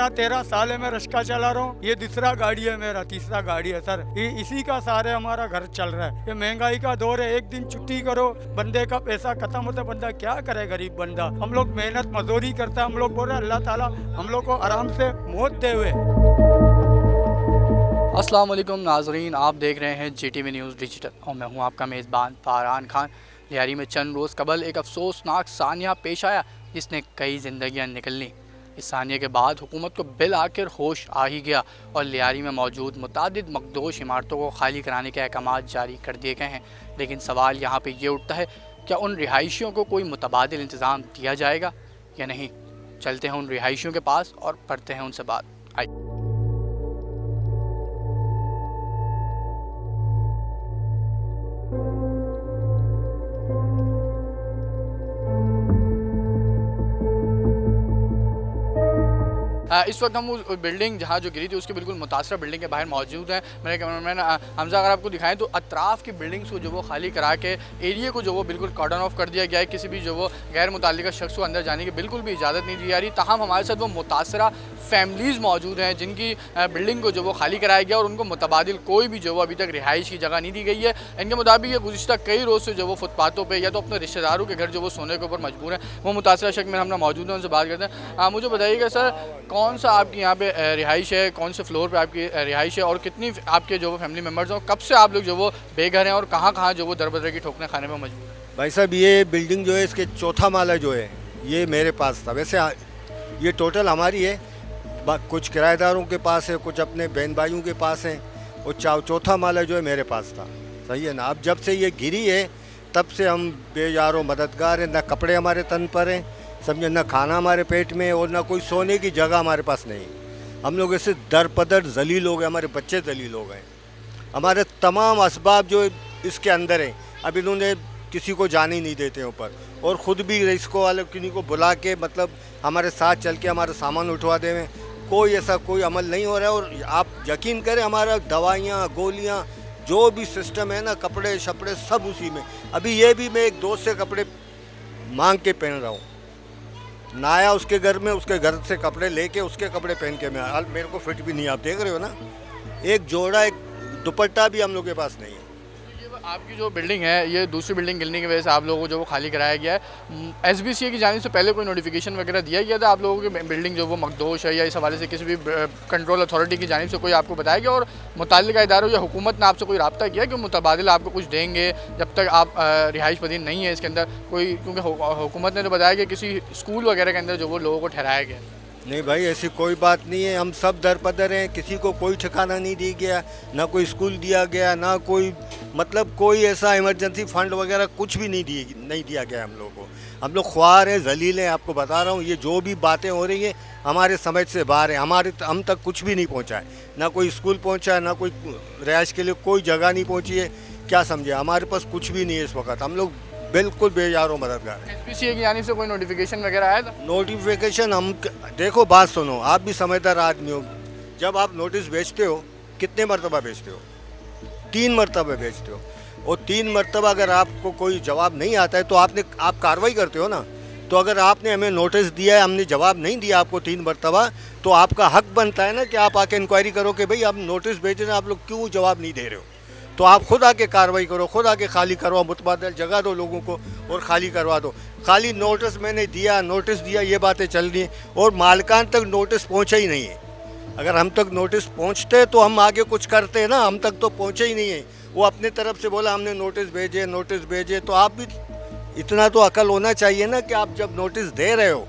12-13 साल है मैं रिक्शा चला रहा हूँ। ये दूसरा गाड़ी है मेरा, तीसरा गाड़ी है सर। इसी का सहारे हमारा घर चल रहा है। ये महंगाई का दौर है, एक दिन छुट्टी करो बंदे का पैसा खत्म होता है, बंदा क्या करे गरीब बंदा। हम लोग मेहनत मजदूरी करता है, हम लोग बोल रहे हैं अल्लाह ताला हम लोग को आराम से मौत दे हुए। अस्सलाम वालेकुम नाजरीन, आप देख रहे हैं GTV न्यूज़ डिजिटल और मैं हूं आपका मेज़बान फरहान खान। लियारी में चंद रोज़ कबल एक अफसोसनाक सानिया पेश आया जिसने कई ज़िंदगियां निकल लीं। इस सानिया के बाद हुकूमत को बिल आखिर होश आ ही गया और लियारी में मौजूद मुतादिद मकदूश इमारतों को खाली कराने के अहकाम जारी कर दिए गए हैं। लेकिन सवाल यहाँ पर ये उठता है, क्या उन रिहायशियों को कोई मुतबादिल इंतज़ाम दिया जाएगा या नहीं? चलते हैं उन रिहायशियों के पास और पढ़ते हैं उनसे बात। आइए। इस वक्त हम उस बिल्डिंग जहाँ जो गिरी थी उसके बिल्कुल मुतासरा बिल्डिंग के बाहर मौजूद हैं। मेरे कैमरामैन हमजा अगर आपको दिखाएं तो अतराफ़ की बिल्डिंग्स को जो वो खाली करा के एरिया को जो वो बिल्कुल कॉर्डन ऑफ कर दिया गया है। किसी भी जो वो गैर मुतल्लिका शख्स को अंदर जाने की बिल्कुल भी इजाज़त नहीं दी जा रही। ताहम हमारे साथ वो मुतासरा फैमिलीज़ मौजूद हैं जिनकी बिल्डिंग को जो वो खाली कराया गया और उनको मुतबादिल कोई भी जो वो अभी तक रिहाइश की जगह नहीं दी गई है। इनके मुताबिक ये गुज़िश्ता कई रोज़ से जो वो फुटपाथों पर या तो अपने रिश्तेदारों के घर जो वो सोने के ऊपर मजबूर हैं। वो मुतासरा शख्स में हम मौजूद हैं, उनसे बात करते हैं। मुझे बताइएगा सर, कौन सा आपकी यहाँ पे रिहाइश है, कौन से फ्लोर पे आपकी रिहाइश है और कितनी आपके जो वो फैमिली मेम्बर्स हैं, कब से आप लोग जो वो बेघर हैं और कहाँ कहाँ जो वो दरबदर की ठोकने खाने में मजबूर हैं? भाई साहब, ये बिल्डिंग जो है इसके चौथा माला जो है ये मेरे पास था। वैसे ये टोटल हमारी है, कुछ किराएदारों के पास है, कुछ अपने बहन भाइयों के पास है और चौथा माला जो है मेरे पास था। सही है ना। अब जब से ये गिरी है तब से हम बेजारो मददगार हैं। ना कपड़े हमारे तन पर हैं, समझे, ना खाना हमारे पेट में और ना कोई सोने की जगह हमारे पास नहीं। हम लोग ऐसे दरपदर जलील हो गए, हमारे बच्चे जलील हो गए। हमारे तमाम असबाब जो इसके अंदर हैं अब इन्होंने किसी को जाने ही नहीं देते ऊपर और ख़ुद भी रिस्को वाले किन्हीं को बुला के मतलब हमारे साथ चल के हमारा सामान उठवा दें। कोई ऐसा कोई अमल नहीं हो रहा है। और आप यकीन करें, हमारा दवाइयाँ गोलियाँ जो भी सिस्टम है ना, कपड़े शपड़े सब उसी में। अभी ये भी मैं एक दोस्त से कपड़े मांग के पहन रहा हूँ। ना आया उसके घर में, उसके घर से कपड़े लेके उसके कपड़े पहन के मैं, मेरे को फिट भी नहीं। आप देख रहे हो ना, एक जोड़ा एक दुपट्टा भी हम लोग के पास नहीं है। आपकी जो बिल्डिंग है ये दूसरी बिल्डिंग गिरने की वजह से आप लोगों को जो वो खाली कराया गया है। SBCA की जानिब से पहले कोई नोटिफिकेशन वगैरह दिया गया था आप लोगों की बिल्डिंग जो वो मकदोश है या इस हवाले से किसी भी कंट्रोल अथॉरिटी की जानिब से कोई आपको बताया गया और मुताल्लिका इदारों या हुकूमत ने आपसे कोई रब्ता किया कि मुतबादिल आपको कुछ देंगे जब तक आप रिहाइश पदीर नहीं है इसके अंदर कोई? क्योंकि हुकूमत ने तो बताया कि किसी स्कूल वगैरह के अंदर जो वो लोगों को ठहराया गया। नहीं भाई, ऐसी कोई बात नहीं है। हम सब दरपदर हैं, किसी को कोई ठिकाना नहीं दिया गया, ना कोई स्कूल दिया गया, ना कोई मतलब कोई ऐसा इमरजेंसी फंड वगैरह कुछ भी नहीं दिया गया हम लोगों को। हम लोग ख्वार हैं, जलील हैं। आपको बता रहा हूँ, ये जो भी बातें हो रही हैं हमारे समझ से बाहर है। हम तक कुछ भी नहीं पहुँचा है, ना कोई स्कूल पहुँचा है, ना कोई रिहाइश के लिए कोई जगह नहीं पहुँची है। क्या समझे, हमारे पास कुछ भी नहीं है इस वक्त। हम लोग बिल्कुल बेजारो मददगार है। SBCA की जानिब से कोई नोटिफिकेशन वगैरह आया था? नोटिफिकेशन हम देखो, बात सुनो, आप भी समझदार आदमी हो। जब आप नोटिस भेजते हो कितने मरतबा भेजते हो? 3 मरतबा भेजते हो और 3 मरतबा अगर आपको कोई जवाब नहीं आता है तो आप कार्रवाई करते हो ना। तो अगर आपने हमें नोटिस दिया है, हमने जवाब नहीं दिया आपको 3 मरतबा, तो आपका हक बनता है ना कि आप आके इंक्वायरी करो कि भाई आप नोटिस भेज रहे हैं, आप लोग क्यों जवाब नहीं दे रहे हो। तो आप खुद आके कार्रवाई करो, खुद आके खाली करवाओ, मुतबादिल जगह दो लोगों को और खाली करवा दो। खाली नोटिस मैंने दिया, नोटिस दिया, ये बातें चल रही हैं और मालिकान तक नोटिस पहुंचा ही नहीं है। अगर हम तक नोटिस पहुंचते तो हम आगे कुछ करते हैं ना, हम तक तो पहुंचे ही नहीं है। वो अपने तरफ से बोला हमने नोटिस भेजे। तो आप भी इतना तो अकल होना चाहिए ना कि आप जब नोटिस दे रहे हो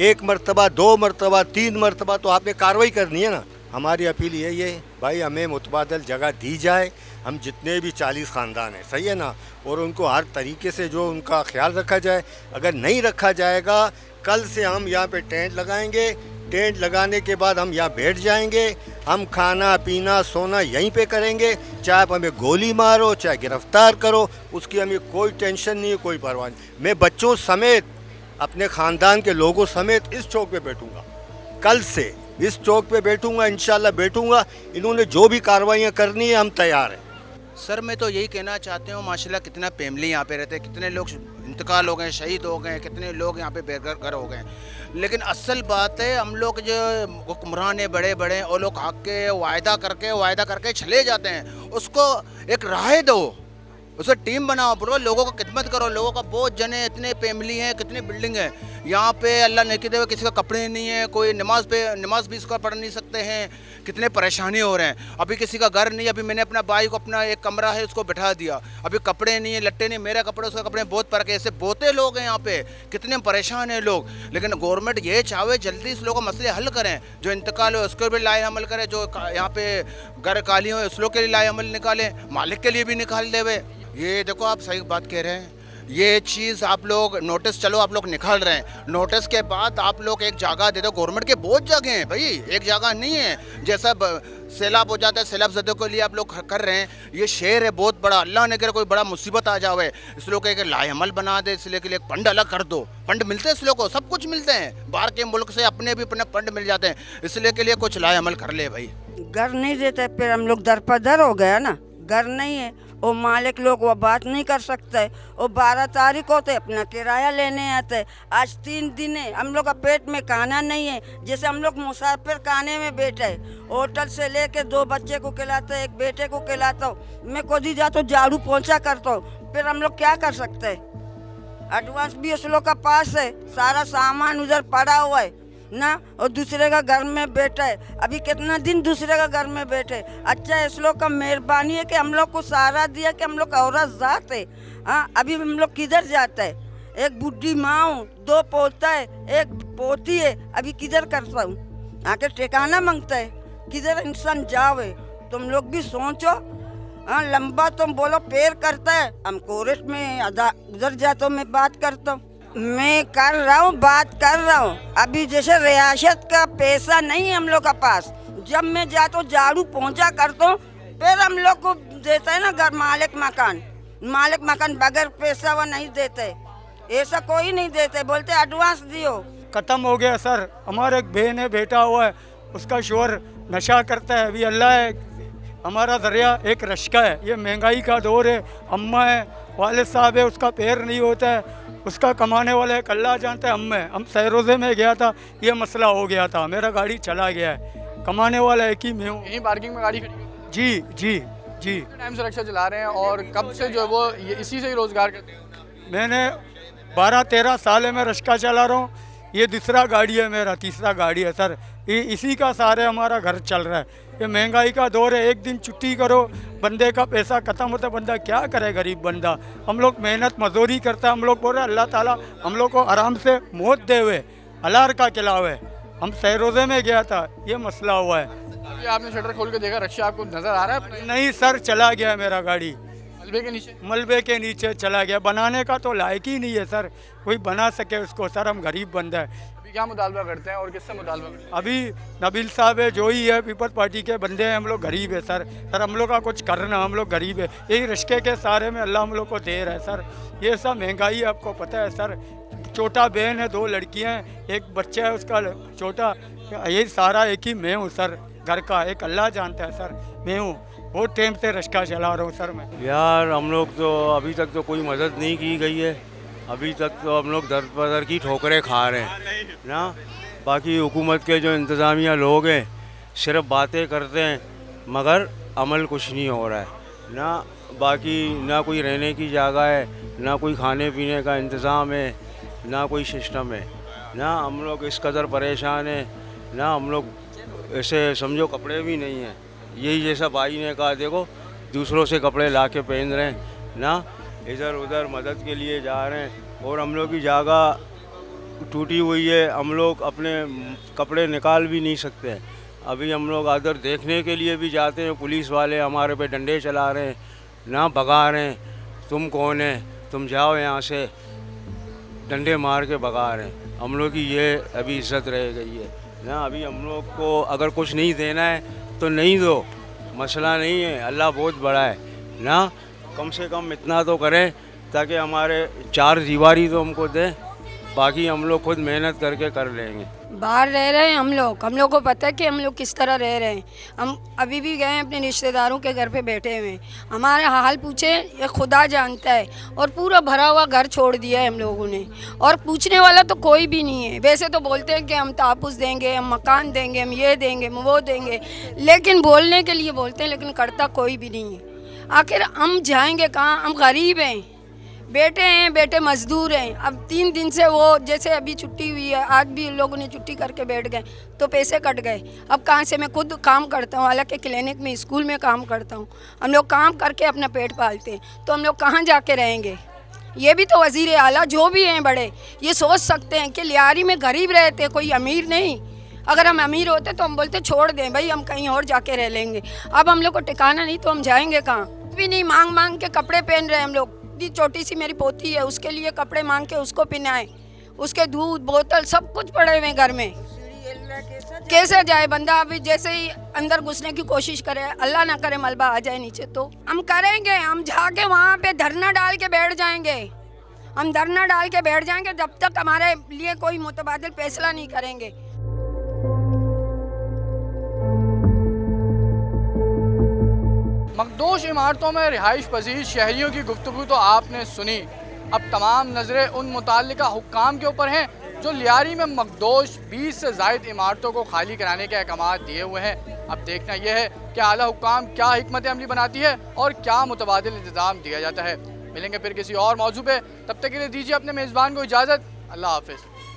1 मरतबा 2 मरतबा 3 मरतबा तो आपने कार्रवाई करनी है ना। हमारी अपील यही है भाई, हमें मुतबादिल जगह दी जाए। हम जितने भी 40 ख़ानदान हैं, सही है ना, और उनको हर तरीके से जो उनका ख्याल रखा जाए। अगर नहीं रखा जाएगा, कल से हम यहाँ पे टेंट लगाएंगे। टेंट लगाने के बाद हम यहाँ बैठ जाएंगे। हम खाना पीना सोना यहीं पे करेंगे। चाहे आप हमें गोली मारो, चाहे गिरफ्तार करो, उसकी हमें कोई टेंशन नहीं है, कोई परवाह नहीं। मैं बच्चों समेत, अपने ख़ानदान के लोगों समेत इस चौक पे बैठूँगा। कल से इस चौक पे बैठूँगा, इंशाल्लाह बैठूँगा। इन्होंने जो भी कार्रवाइयाँ करनी है हम तैयार हैं। सर मैं तो यही कहना चाहती हूँ, माशाल्लाह कितना फैमिली यहाँ पे रहते हैं, कितने लोग इंतकाल हो गए, शहीद हो गए, कितने लोग यहाँ पे बेघर हो गए। लेकिन असल बात है हम लोग जो हुक्मरान है बड़े बड़े, वो लोग आके वायदा करके चले जाते हैं। उसको एक राह दो, उसे टीम बनाओ, पूरा लोगों को खिदमत करो। लोगों का बहुत जने, इतने फैमिली हैं, कितनी बिल्डिंग है यहाँ पे, अल्लाह ने दे किसी का कपड़े नहीं है, कोई नमाज भी इसका पढ़ नहीं सकते हैं, कितने परेशानी हो रहे हैं। अभी किसी का घर नहीं, अभी मैंने अपना भाई को, अपना एक कमरा है उसको बैठा दिया, अभी कपड़े नहीं है, लट्टे नहीं, मेरे कपड़े उसका कपड़े, बहुत फर्क है। ऐसे बहुते लोग हैं यहाँ पे, कितने परेशान हैं लोग। लेकिन गवर्नमेंट ये चाहे जल्दी इस लोगों का मसले हल करें, जो इंतकाल हो उसके भी लाए अमल करें, जो यहाँ पे घर काली हो उस लोग के लिए लाए अमल निकालें, मालिक के लिए भी निकाल देवे। ये देखो आप सही बात कह रहे हैं, ये चीज़ आप लोग नोटिस, चलो आप लोग निकाल रहे हैं, नोटिस के बाद आप लोग एक जगह दे दो। गवर्नमेंट के बहुत जगह हैं भाई, एक जगह नहीं है। जैसा सैलाब हो जाता है, सैलाब ज़दों के लिए आप लोग कर रहे हैं। ये शहर है बहुत बड़ा, अल्लाह ने करे कोई बड़ा मुसीबत आ जावे, इस लोग एक लाएअमल बना दे, इसलिए के लिए फंड अलग कर दो। फंड मिलते हैं इस लोग को, सब कुछ मिलते हैं, बाहर के मुल्क से अपने भी अपने फंड मिल जाते हैं, इसलिए के लिए कुछ लाएअमल कर ले भाई। घर नहीं देते, फिर हम लोग दर पर दर हो गया ना, घर नहीं है, वो मालिक लोग वो बात नहीं कर सकते। वो 12 तारीख होते अपना किराया लेने आते, आज 3 दिन है, हम लोग का पेट में खाना नहीं है। जैसे हम लोग मुसाफिर खाने में बैठे, होटल से लेके 2 बच्चे को खिलाते, एक बेटे को खिलाता हूँ, मैं खुद ही जाता हूँ, झाड़ू पोंछा करता हूँ, फिर हम लोग क्या कर सकते हैं। एडवांस भी उस लोग का पास है, सारा सामान उधर पड़ा हुआ है ना, और दूसरे का घर में बैठा है, अभी कितना दिन दूसरे का घर में बैठे। अच्छा इस लोग का मेहरबानी है कि हम लोग को सहारा दिया कि हम लोग औरत जात है। हाँ अभी हम लोग किधर जाता है, एक बुढ़ी माँ हूँ, 2 पोता है, एक पोती है, अभी किधर करता हूँ, आके ठिकाना मांगता है, किधर इंसान जावे। तुम लोग भी सोचो। हाँ लंबा तुम बोलो पैर करता है, हम कोर्ट में उधर जाता हूँ, मैं बात करता हूँ, मैं कर रहा हूँ, बात कर रहा हूँ। अभी जैसे रियासत का पैसा नहीं है हम लोग का पास, जब मैं जाता हूँ झाड़ू पोंछा करता हूँ, फिर हम लोग को देता है ना घर मालिक मकान बगैर पैसा वो नहीं देते, ऐसा कोई नहीं देते, बोलते एडवांस दियो। ख़त्म हो गया सर। हमारे एक बहन है, बेटा हुआ है, उसका शोहर नशा करता है, अभी अल्लाह है हमारा दरिया एक रश्का है। ये महंगाई का दौर है, अम्मा है, वालिद साहब है, उसका पैर नहीं होता है, उसका कमाने वाला एक अल्लाह जानता है। हम सहरोज़े में गया था, ये मसला हो गया था, मेरा गाड़ी चला गया है, कमाने वाला एक ही मैं हूँ। यहीं पार्किंग में गाड़ी खड़ी है? जी जी जी। टाइम से रिक्शा चला रहे हैं और कब से जो है वो इसी से ही रोज़गार करते हैं? मैंने 12-13 साल है मैं रिक्शा चला रहा हूँ, ये दूसरा गाड़ी है मेरा, तीसरा गाड़ी है सर। इसी का सहारे हमारा घर चल रहा है। ये महंगाई का दौर है, एक दिन छुट्टी करो बंदे का पैसा ख़त्म होता है, बंदा क्या करे गरीब बंदा। हम लोग मेहनत मजदूरी करता है, हम लोग बोल रहे हैं अल्लाह ताला हम लोग को आराम से मौत दे हुए, अलार का खिलावे। हम सहरोज़े में गया था, ये मसला हुआ है। अभी आपने शटर खोल के देखा, रिक्शा आपको नज़र आ रहा है? नहीं सर, चला गया मेरा गाड़ी, मलबे के नीचे। मलबे के नीचे चला गया, बनाने का तो लायक ही नहीं है सर, कोई बना सके उसको। सर हम गरीब बंदा है। अभी क्या मुतालबा करते हैं और किससे मुतालबा करते हैं? अभी नबील साहब है, जो ही है, पीपल्स पार्टी के बंदे हैं, हम लोग गरीब है सर। हम लोग का कुछ करना, हम लोग गरीब है, यही रिश्ते के सारे में अल्लाह हम लोग को दे रहा है सर। ये सब महंगाई है, आपको पता है सर। छोटा बहन है, 2 लड़कियां हैं, एक बच्चा है उसका छोटा, यही सारा एक ही मैं हूँ सर, घर का एक अल्लाह जानता है सर, मैं हूँ। बहुत टाइम से रिक्शा चला रहा हूँ सर मैं। यार हम लोग तो अभी तक तो कोई मदद नहीं की गई है, अभी तक तो हम लोग दर बदर की ठोकरें खा रहे हैं ना। बाकी हुकूमत के जो इंतज़ामिया लोग हैं सिर्फ बातें करते हैं, मगर अमल कुछ नहीं हो रहा है ना। बाकी ना कोई रहने की जगह है, ना कोई खाने पीने का इंतज़ाम है, ना कोई सिस्टम है ना। हम लोग इस कदर परेशान हैं ना, हम लोग ऐसे समझो कपड़े भी नहीं हैं। यही जैसा भाई ने कहा, देखो दूसरों से कपड़े ला के पहन रहे हैं ना, इधर उधर मदद के लिए जा रहे हैं। और हम लोग की जगह टूटी हुई है, हम लोग अपने कपड़े निकाल भी नहीं सकते। अभी हम लोग अदर देखने के लिए भी जाते हैं, पुलिस वाले हमारे पे डंडे चला रहे हैं ना, भगा रहे हैं, तुम कौन है, तुम जाओ यहाँ से, डंडे मार के भगा रहे हैं। हम लोग की ये अभी इज्जत रह गई है ना। अभी हम लोग को अगर कुछ नहीं देना है तो नहीं दो, मसला नहीं है, अल्लाह बहुत बड़ा है ना। कम से कम इतना तो करें ताकि हमारे 4 दीवारी तो हमको दें बाकी हम लोग खुद मेहनत करके कर लेंगे। बाहर रह रहे हैं हम लोग को पता है कि हम लोग किस तरह रह रहे हैं। हम अभी भी गए हैं अपने रिश्तेदारों के घर पे बैठे हुए हैं, हमारे हाल पूछे ये खुदा जानता है। और पूरा भरा हुआ घर छोड़ दिया है हम लोगों ने, और पूछने वाला तो कोई भी नहीं है। वैसे तो बोलते हैं कि हम तापुस देंगे, हम मकान देंगे, हम ये देंगे, हम वो देंगे, लेकिन बोलने के लिए बोलते हैं, लेकिन करता कोई भी नहीं है। आखिर हम जाएंगे कहाँ? हम गरीब हैं, बेटे हैं, बेटे मजदूर हैं। अब 3 दिन से वो जैसे अभी छुट्टी हुई है, आज भी लोगों ने छुट्टी करके बैठ गए तो पैसे कट गए। अब कहाँ से? मैं खुद काम करता हूँ, हालांकि क्लिनिक में, स्कूल में काम करता हूँ। हम लोग काम करके अपना पेट पालते हैं, तो हम लोग कहाँ जाके रहेंगे? ये भी तो वज़ीर आला जो भी हैं बड़े ये सोच सकते हैं कि लियारी में गरीब रहते, कोई अमीर नहीं। अगर हम अमीर होते तो हम बोलते छोड़ दें भाई, हम कहीं और जाके रह लेंगे। अब हम लोग को ठिकाना नहीं तो हम जाएंगे कहाँ? भी नहीं, मांग मांग के कपड़े पहन रहे हैं हम लोग। छोटी सी मेरी पोती है, उसके लिए कपड़े मांग के उसको पहनाए, उसके दूध बोतल सब कुछ पड़े हुए घर में। कैसे जाए बंदा? अभी जैसे ही अंदर घुसने की कोशिश करे, अल्लाह ना करे मलबा आ जाए नीचे, तो हम करेंगे, हम जाके वहाँ पे धरना डाल के बैठ जाएंगे। हम धरना डाल के बैठ जाएंगे जब तक हमारे लिए कोई मुतबादिल फैसला नहीं करेंगे। मखदूश इमारतों में रिहाइश पजीर शहरियों की गुफ्तगू तो आपने सुनी। अब तमाम नज़रें उन मुताल्लिका हुक्काम के ऊपर हैं जो लियारी में मखदूश 20 से ज़ायद इमारतों को खाली कराने के अहकाम दिए हुए हैं। अब देखना यह है कि आला हुक्काम क्या हिकमत अमली बनाती है और क्या मुतबादिल इंतज़ाम दिया जाता है। मिलेंगे फिर किसी और मौजू पे, तब तक के लिए दीजिए अपने मेज़बान को इजाज़त। अल्लाह हाफ़िज़।